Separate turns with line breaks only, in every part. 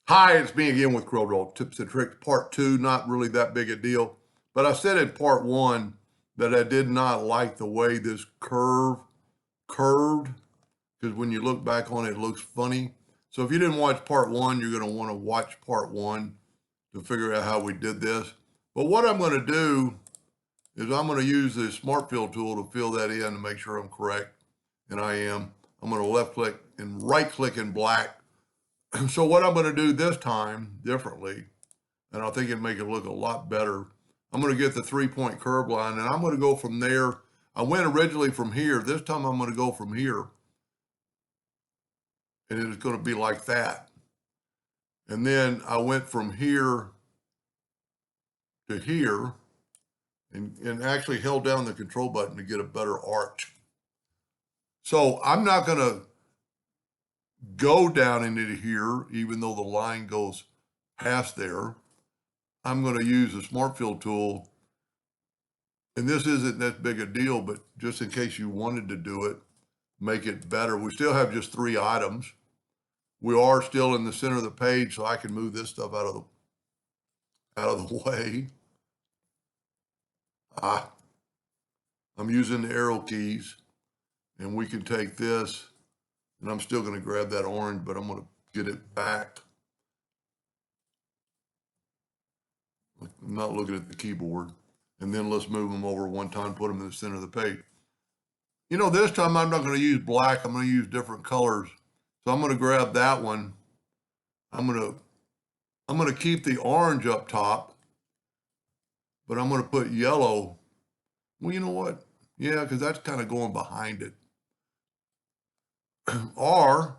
Hi, it's me again with Corel Tips and Tricks, part two, not really that big a deal. But I said in part one that I did not like the way this curved, because when you look back on it, it looks funny. So if you didn't watch part one, you're going to want to watch part one to figure out how we did this. But what I'm going to do is I'm going to use the Smart Fill tool to fill that in to make sure I'm correct. And I am. I'm going to left click and right click in black. So what I'm going to do this time differently, and I think it'd make it look a lot better, I'm going to get the 3-point curve line, and I'm going to go from there. I went originally from here. This time I'm going to go from here, and it's going to be like that. And then I went from here to here, and actually held down the control button to get a better arch. So I'm not going to go down into here, even though the line goes past there. I'm going to use the Smart Fill tool. And this isn't that big a deal, but just in case you wanted to do it, make it better. We still have just 3 items. We are still in the center of the page, so I can move this stuff out of the way. I'm using the arrow keys, and we can take this, and I'm still going to grab that orange, but I'm going to get it back. I'm not looking at the keyboard. And then let's move them over one time, put them in the center of the page. You know, this time I'm not going to use black. I'm going to use different colors. So I'm going to grab that one. I'm going to keep the orange up top, but I'm going to put yellow. Well, you know what? Yeah, because that's kind of going behind it. Or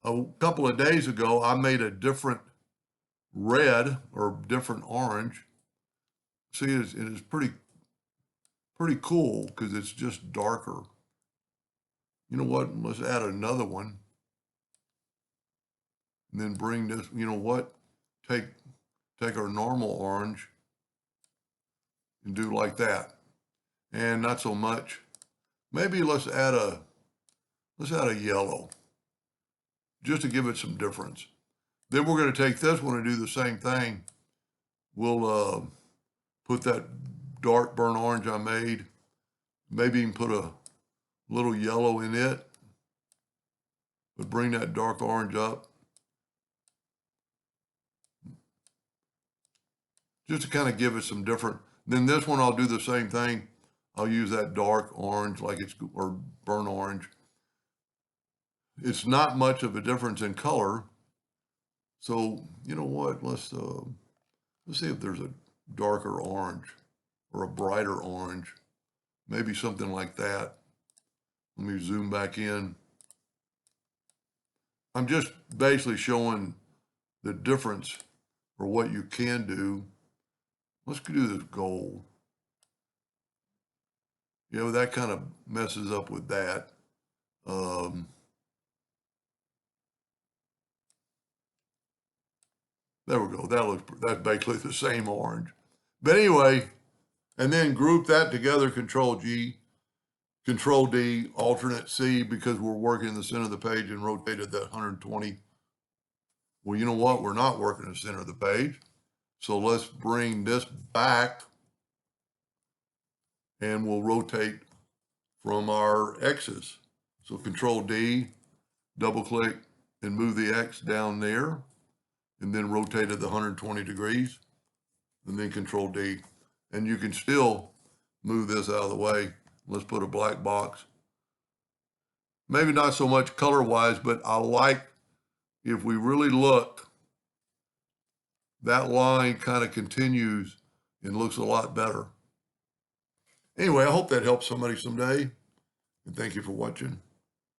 a couple of days ago, I made a different red or different orange. See, it is pretty cool because it's just darker. You know what? Let's add another one. And then bring this, you know what? Take our normal orange and do like that. And not so much. Maybe let's add a yellow just to give it some difference. Then we're going to take this one and do the same thing. We'll put that dark burnt orange I made, maybe even put a little yellow in it, but bring that dark orange up. Just to kind of give it some different. Then this one, I'll do the same thing. I'll use that dark orange or burnt orange. It's not much of a difference in color. So, you know what, let's see if there's a darker orange or a brighter orange, maybe something like that. Let me zoom back in. I'm just basically showing the difference or what you can do. Let's do this gold. You know, that kind of messes up with that. There we go. That's basically the same orange. But anyway, and then group that together, Control G, Control D, alternate C, because we're working in the center of the page and rotated that 120. Well, you know what? We're not working in the center of the page. So let's bring this back and we'll rotate from our X's. So Control D, double click and move the X down there, and then rotate it the 120 degrees, and then Control D. And you can still move this out of the way. Let's put a black box. Maybe not so much color-wise, but I like, if we really look, that line kind of continues and looks a lot better. Anyway, I hope that helps somebody someday, and thank you for watching.